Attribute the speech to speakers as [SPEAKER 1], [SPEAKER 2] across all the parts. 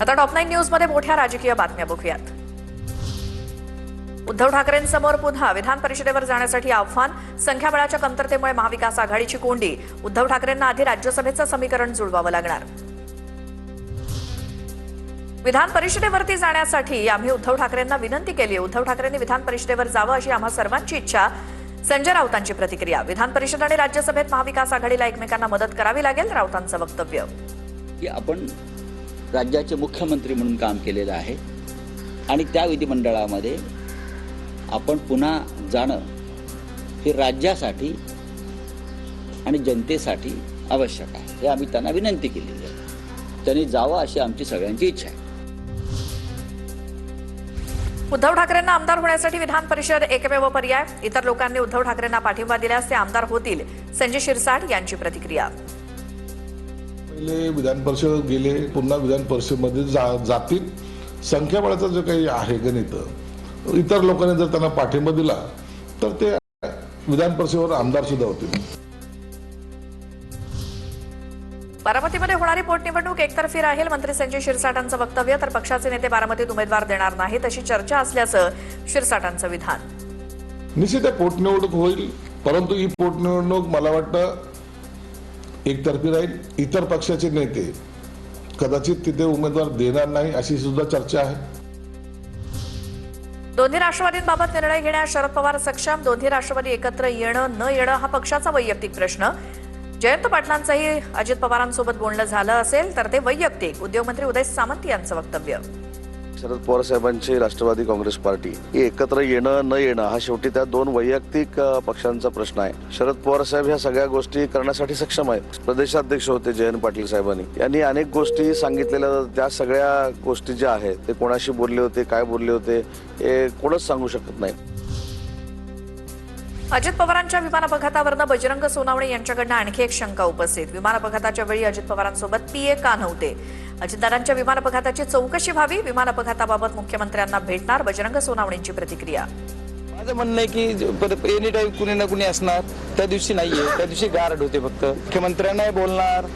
[SPEAKER 1] आता top 9 news मध्ये मोठ्या राजकीय बातम्या बघूयात। उद्धव ठाकरेंसमोर पुन्हा विधान परिषदेवर जाण्यासाठी आव्हान, संख्याबळाच्या कमतरतेमुळे महाविकास आघाडीची कोंडी। उद्धव ठाकरेंना आधी राज्यसभेचं समीकरण जुळवावं लागणार। विधान परिषदेवरती जाण्यासाठी आम्ही उद्धव ठाकरेंना विनंती केली। उद्धव ठाकरेंनी विधान परिषदेवर जावं अशी आम्हा सर्वांची इच्छा। संजय राऊतांची प्रतिक्रिया। विधान परिषद आणि राज्यसभेत महाविकास आघाडीला एकमेकांना मदत करावी लागेल, राऊतांचं वक्तव्य।
[SPEAKER 2] की आपण राज्याचे मुख्यमंत्री म्हणून काम केलेलं आहे आणि त्या विधिमंडळामध्ये आपण पुन्हा जाणं हे राज्यासाठी आणि जनतेसाठी आवश्यक आहे। हे आम्ही त्यांना विनंती केलेली आहे। त्यांनी जावं अशी आमची सगळ्यांची इच्छा आहे।
[SPEAKER 1] उद्धव ठाकरेंना आमदार होण्यासाठी विधान परिषद एकमेव पर्याय। इतर लोकांनी उद्धव ठाकरेंना पाठिंबा दिल्यास ते आमदार होतील, संजय शिरसाट यांची प्रतिक्रिया।
[SPEAKER 3] पहिले विधान परिषद गेले, पुन्हा विधान परिषदेमध्ये जातील। संख्याबळाचं जे काही आहे गणित, इतर लोकांनी जर त्यांना पाठिंबा दिला तर ते विधान परिषदेवर आमदार सुद्धा होतील।
[SPEAKER 1] बारामतीमध्ये होणारी पोटनिवडणूक एकतर्फी राहील, मंत्री संजय शिरसाटांचं वक्तव्य। तर पक्षाचे नेते बारामतीत उमेदवार देणार नाहीत अशी चर्चा असल्याचं शिरसाटांचं विधान।
[SPEAKER 3] निश्चित पोटनिवडणूक होईल, परंतु ही पोटनिवडणूक मला वाटतं एकतर्फी राहील। इतर पक्षाचे नेते कदाचित तिथे उमेदवार देणार नाही अशी सुद्धा चर्चा आहे।
[SPEAKER 1] दोन्ही राष्ट्रवादींबाबत निर्णय घेण्यास शरद पवार सक्षम। दोन्ही राष्ट्रवादी एकत्र येणं न येणं हा पक्षाचा वैयक्तिक प्रश्न। जयंत पाटलांचंही अजित पवारांसोबत बोलणं झालं असेल तर ते वैयक्तिक। उद्योगमंत्री उदय सामंत यांचं वक्तव्य।
[SPEAKER 4] शरद पवार साहेबांची राष्ट्रवादी काँग्रेस पार्टी ही एकत्र येणं न येणं हा शेवटी त्या दोन वैयक्तिक पक्षांचा प्रश्न आहे। शरद पवार साहेब ह्या सगळ्या गोष्टी करण्यासाठी सक्षम आहेत। प्रदेशाध्यक्ष होते जयंत पाटील साहेबांनी, यांनी अनेक गोष्टी सांगितलेल्या, त्या सगळ्या गोष्टी ज्या आहेत ते कोणाशी बोलले होते, काय बोलले होते हे कोणच सांगू शकत नाही।
[SPEAKER 1] अजित पवारांच्या विमान अपघातावरनं बजरंग सोनावणे यांच्याकडनं आणखी एक शंका उपस्थित। विमान अपघाताच्या वेळी अजित पवारांसोबत पीए का नव्हते? अजितदादांच्या विमान अपघाताची चौकशी व्हावी। विमान अपघाताबाबत मुख्यमंत्र्यांना भेटणार, बजरंग सोनावणेंची प्रतिक्रिया।
[SPEAKER 5] माझं म्हणणं आहे की एनी टाईम कुणी ना कुणी असणार, त्या दिवशी नाहीये, त्या दिवशी गार्ड होते फक्त। मुख्यमंत्र्यांनाही बोलणार,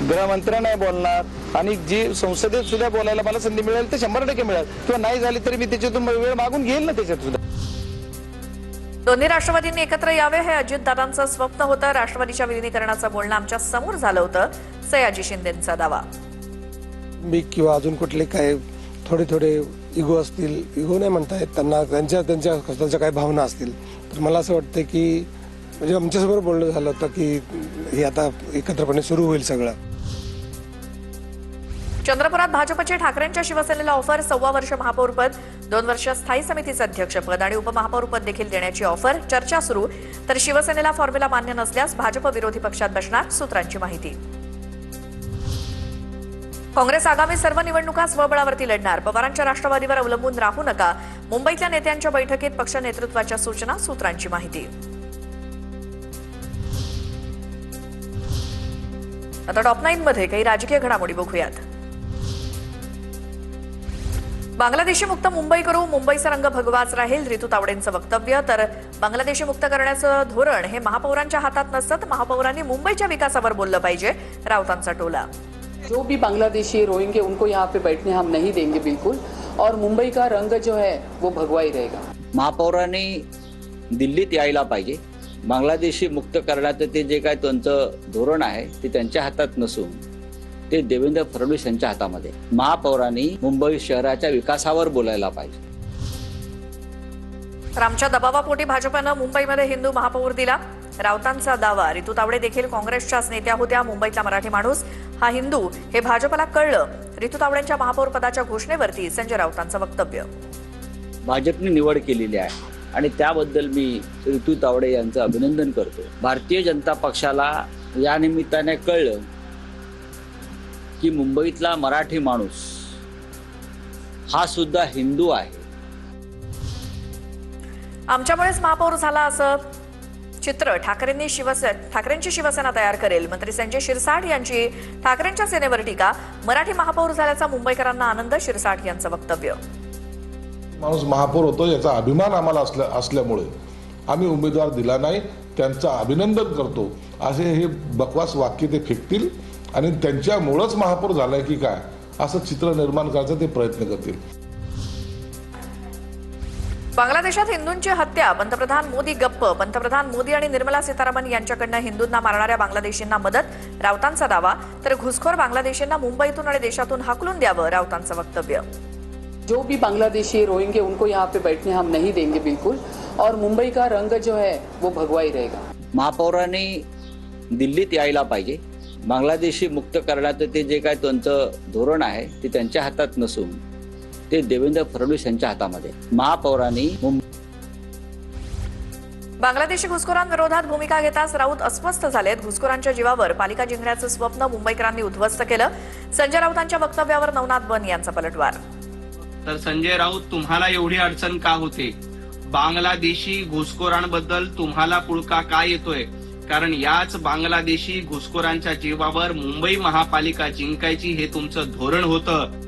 [SPEAKER 5] गृहमंत्र्यांनाही बोलणार आणि जी संसदेत सुद्धा बोलायला मला संधी मिळेल ते 100% मिळेल, किंवा नाही झाली तरी मी त्याच्यातून वेळ मागून घेईल ना त्याच्यात सुद्धा।
[SPEAKER 1] दोन्ही राष्ट्रवादींनी एकत्र यावे हे अजितदादांचं स्वप्न होतं। राष्ट्रवादीच्या विलीनीकरणाचं बोलणं आमच्या समोर झालं होतं, सयाजी शिंदेंचा दावा।
[SPEAKER 6] मी किंवा अजून कुठले काय थोडे इगो असतील, इगो नाही म्हणता येत त्यांना, त्यांच्या काही भावना असतील, तर मला असं वाटतं की म्हणजे आमच्यासमोर बोलणं झालं होतं की हे आता एकत्रपणे सुरू होईल सगळं।
[SPEAKER 1] चंद्रपुरात भाजपचे ठाकरेंच्या शिवसेनेला ऑफर, 1.25 वर्ष महापौरपद, 2 वर्ष स्थायी समितीचं अध्यक्षपद आणि उपमहापौरपद देखील देण्याची ऑफर। चर्चा सुरू, तर शिवसेनेला फॉर्म्युला मान्य नसल्यास भाजप विरोधी पक्षात बसणार, सूत्रांची माहिती। काँग्रेस आगामी सर्व निवडणुका स्वबळावरती लढणार, पवारांच्या राष्ट्रवादीवर अवलंबून राहू नका। मुंबईतल्या नेत्यांच्या बैठकीत पक्ष नेतृत्वाच्या सूचना, सूत्रांची माहिती। आता टॉप 9 मध्ये काही राजकीय घडामोडी बघूयात। बांगलादेशी मुक्त मुंबई करू, मुंबईचा रंग भगवाच राहील, रितू तावडेंचं वक्तव्य। तर बांगलादेशी मुक्त करण्याचं धोरण हे महापौरांच्या हातात नसतं, तर महापौरांनी मुंबईच्या विकासावर बोललं पाहिजे, राऊतांचा टोला।
[SPEAKER 7] जो भी बांग्लादेशी रोहिंगे उनको यहाँ पे बैठने हम नहीं देंगे बिल्कुल, और मुंबई का रंग जो है वो भगवा ही रहेगा।
[SPEAKER 2] महापौरांनी दिल्लीत यायला पाहिजे। बांगलादेशी मुक्त करण्याचं ते जे काय त्यांचं धोरण आहे ते त्यांच्या हातात नसून ते देवेंद्र फडणवीस यांच्या हातामध्ये। महापौरांनी मुंबई शहराच्या विकासावर बोलायला पाहिजे।
[SPEAKER 1] तर आमच्या दबावापोटी भाजपनं मुंबईमध्ये हिंदू महापौर दिला, राऊतांचा दावा। रितू तावडे देखील काँग्रेसच्याच नेत्या होत्या। मुंबईतला मराठी माणूस हा हिंदू हे भाजपला कळलं, रितू तावडेंच्या महापौर पदाच्या घोषणेवरती संजय राऊतांचं वक्तव्य।
[SPEAKER 2] भाजपने निवड केलेली आहे आणि त्याबद्दल मी रितू तावडे यांचं अभिनंदन करतो। भारतीय जनता पक्षाला या निमित्ताने कळलं की मुंबईतला मराठी माणूस हा सुद्धा हिंदू आहे।
[SPEAKER 1] आमच्यामुळेच महापौर झाला असं चित्र ठाकरेंची शिवसेना तयार करेल, मंत्री संजय शिरसाट यांची ठाकरेंच्या सेनेवर टीका। मराठी महापौर झाल्याचा मुंबईकरांना आनंद, शिरसाट यांचं वक्तव्य।
[SPEAKER 3] माणूस महापौर होतो याचा अभिमान आम्हाला असल्यामुळे आम्ही उमेदवार दिला नाही, त्यांचं अभिनंदन करतो असे हे बकवास वाक्य ते फेकतील आणि त्यांच्यामुळेच महापौर झालाय की काय असं चित्र निर्माण करायचा ते प्रयत्न करतील.
[SPEAKER 1] बांगलादेशात हिंदूंची हत्या, पंतप्रधान मोदी गप्प. पंतप्रधान मोदी आणि निर्मला सीतारामन यांच्याकडनं हिंदूंना मारणाऱ्या बांगलादेशींना मदत, राऊतांचा दावा. तर घुसखोर बांगलादेशींना मुंबईतून आणि देशातून हाकलून द्यावं, राऊतांचं वक्तव्य.
[SPEAKER 7] जो भी बांग्लादेशी रोहिंगे उनको यहाँ पे बैठने हम नहीं देंगे बिल्कुल, और मुंबई का रंग जो है वो भगवा ही रहेगा.
[SPEAKER 2] महापौरांनी दिल्लीत यायला पाहिजे. बांगलादेशी मुक्त करण्याचं ते जे काय त्यांचं धोरण आहे ते त्यांच्या हातात नसून ते देवेंद्र फडणवीस यांच्या हातामध्ये. महापौरांनी
[SPEAKER 1] बांगलादेशी घुसखोरांविरोधात भूमिका घेताच राऊत अस्वस्थ झालेत. घुसखोरांच्या जीवावर पालिका जिंकण्याचं स्वप्न मुंबईकरांनी उद्ध्वस्त केलं. संजय राऊतांच्या वक्तव्यावर नवनाथ बन यांचा पलटवार.
[SPEAKER 8] तर संजय राऊत, तुम्हाला एवढी अडचण का होते? बांगलादेशी घुसखोरांबद्दल तुम्हाला पुळका का येतोय? कारण याच बांगलादेशी घुसखोरांच्या जीवावर मुंबई महापालिका जिंकायची हे तुमचं धोरण होतं.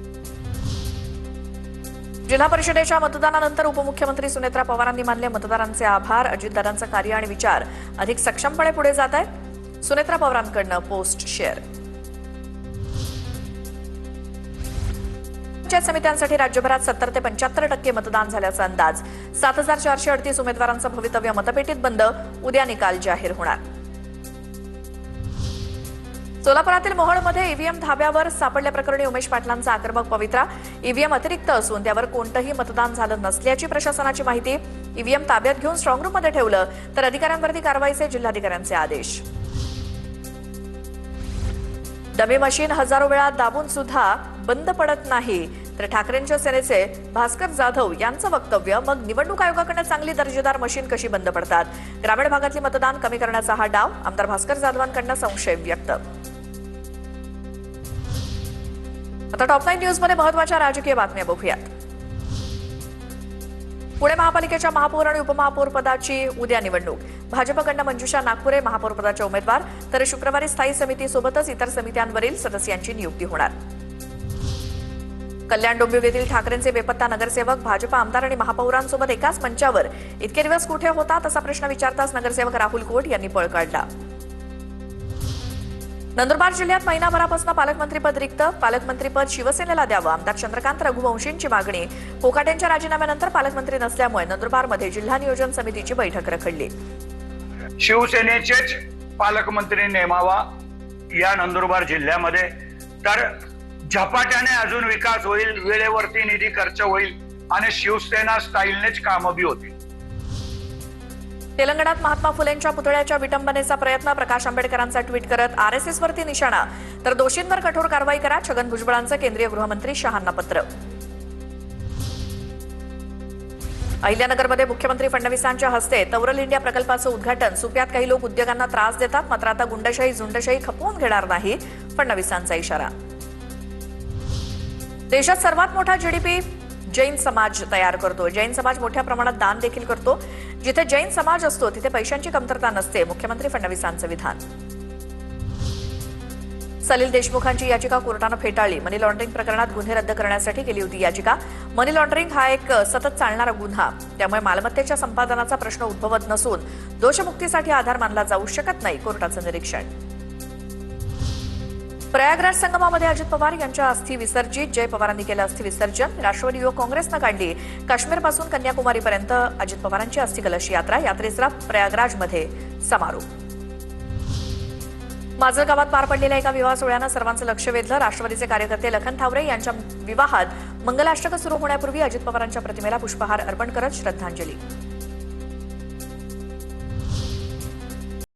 [SPEAKER 1] जिल्हा परिषदेच्या मतदानानंतर उपमुख्यमंत्री सुनेत्रा पवारांनी मानले मतदारांचे आभार. अजितदादांचं कार्य आणि विचार अधिक सक्षमपणे पुढे जात आहेत. सुनेत्रा पवारांकडनं पोस्ट शेअर. पंचायत समित्यांसाठी राज्यभरात 70 ते 75% मतदान झाल्याचा अंदाज. 7438 उमेदवारांचं भवितव्य मतपेटीत बंद. उद्या निकाल जाहीर होणार. सोलापुरातील मोहोळमध्ये ईव्हीएम धाब्यावर सापडल्याप्रकरणी उमेश पाटलांचा आक्रमक पवित्रा. ईव्हीएम अतिरिक्त असून त्यावर कोणतंही मतदान झालं नसल्याची प्रशासनाची माहिती. ईव्हीएम ताब्यात घेऊन स्ट्रॉंगरूममध्ये ठेवलं तर अधिकाऱ्यांवरती कारवाईचे जिल्हाधिकाऱ्यांचे आदेश. डमी मशीन हजारो वेळा दाबून सुद्धा बंद पडत नाही, तर ठाकरेंच्या सेनेचे भास्कर जाधव यांचं वक्तव्य. मग निवडणूक आयोगाकडे चांगली दर्जेदार मशीन कशी बंद पडतात? ग्रामीण भागातली मतदान कमी करण्याचा हा डाव. आमदार भास्कर जाधवांकडनं संशय व्यक्त. आता टॉप 9 न्यूज मध्ये महत्त्वाच्या राजकीय बातम्या बघूयात. पुणे महापालिकेच्या महापौर आणि उपमहापौर पदाची उद्या निवडणूक. भाजपकडनं मंजुषा नागपुरे महापौर पदाच्या उमेदवार, तर शुक्रवारी स्थायी समितीसोबतच इतर समित्यांवरील सदस्यांची नियुक्ती होणार. कल्याण डोंबिवलीतील ठाकरेंचे बेपत्ता नगरसेवक भाजप आमदार आणि महापौरांसोबत एकाच मंचावर इतके दिवस कुठे होता असा प्रश्न विचारताच नगरसेवक राहुल कोट यांनी पळ काढला. नंदुरबार जिल्ह्यात महिनाभरापासून पालकमंत्रीपद रिक्त. पालकमंत्रीपद शिवसेनेला द्यावं, आमदार चंद्रकांत रघुवंशींची मागणी. फोकाटेंच्या राजीनाम्यानंतर पालकमंत्री नसल्यामुळे नंदुरबारमध्ये जिल्हा नियोजन समितीची बैठक रखडली.
[SPEAKER 9] शिवसेनेचेच पालकमंत्री नेमावा या नंदुरबार जिल्ह्यामध्ये, तर झपाट्याने अजून विकास होईल, वेळेवरती निधी खर्च होईल आणि शिवसेना स्टाईलनेच कामं बी होतील.
[SPEAKER 1] तेलंगणात महात्मा फुलेंच्या पुतळ्याच्या विटंबनेचा प्रयत्न. प्रकाश आंबेडकरांचा ट्विट करत आरएसएस वरती निशाणा, तर दोषींवर कठोर कारवाई करा. छगन भुजबळांचं केंद्रीय गृहमंत्री शहांना पत्र. अहिल्यानगरमध्ये मुख्यमंत्री फडणवीसांच्या हस्ते तौरल इंडिया प्रकल्पाचं उद्घाटन. सुप्यात काही लोक उद्योगांना त्रास देतात, मात्र आता गुंडशाही झुंडशाही खपवून घेणार नाही, फडणवीसांचा इशारा. देशात सर्वात मोठा जीडीपी जैन समाज तयार करतो. जैन समाज मोठ्या प्रमाणात दान देखील करतो. जिथे जैन समाज असतो तिथे पैशांची कमतरता नसते, मुख्यमंत्री फडणवीसांचं विधान. सलील देशमुखांची याचिका कोर्टानं फेटाळली. मनी लॉन्ड्रिंग प्रकरणात गुन्हे रद्द करण्यासाठी केली होती याचिका. मनी लॉन्ड्रिंग हा एक सतत चालणारा गुन्हा, त्यामुळे मालमत्तेच्या संपादनाचा प्रश्न उद्भवत नसून दोषमुक्तीसाठी आधार मानला जाऊ शकत नाही, कोर्टाचं निरीक्षण. प्रयागराज संगमामध्ये अजित पवार यांच्या अस्थि विसर्जित. जय पवारांनी केलं अस्थि विसर्जन. राष्ट्रवादी युवक काँग्रेसनं काढली काश्मीरपासून कन्याकुमारीपर्यंत अजित पवारांची अस्थि कलश यात्रा. यात्रेचा प्रयागराजमध्ये समारोप. माजलगावात पार पडलेल्या एका विवाह सोहळ्यानं सर्वांचं लक्ष वेधलं. राष्ट्रवादीचे कार्यकर्ते लखन थावरे यांच्या विवाहात मंगलाष्टक सुरू होण्यापूर्वी अजित पवारांच्या प्रतिमेला पुष्पहार अर्पण करत श्रद्धांजली.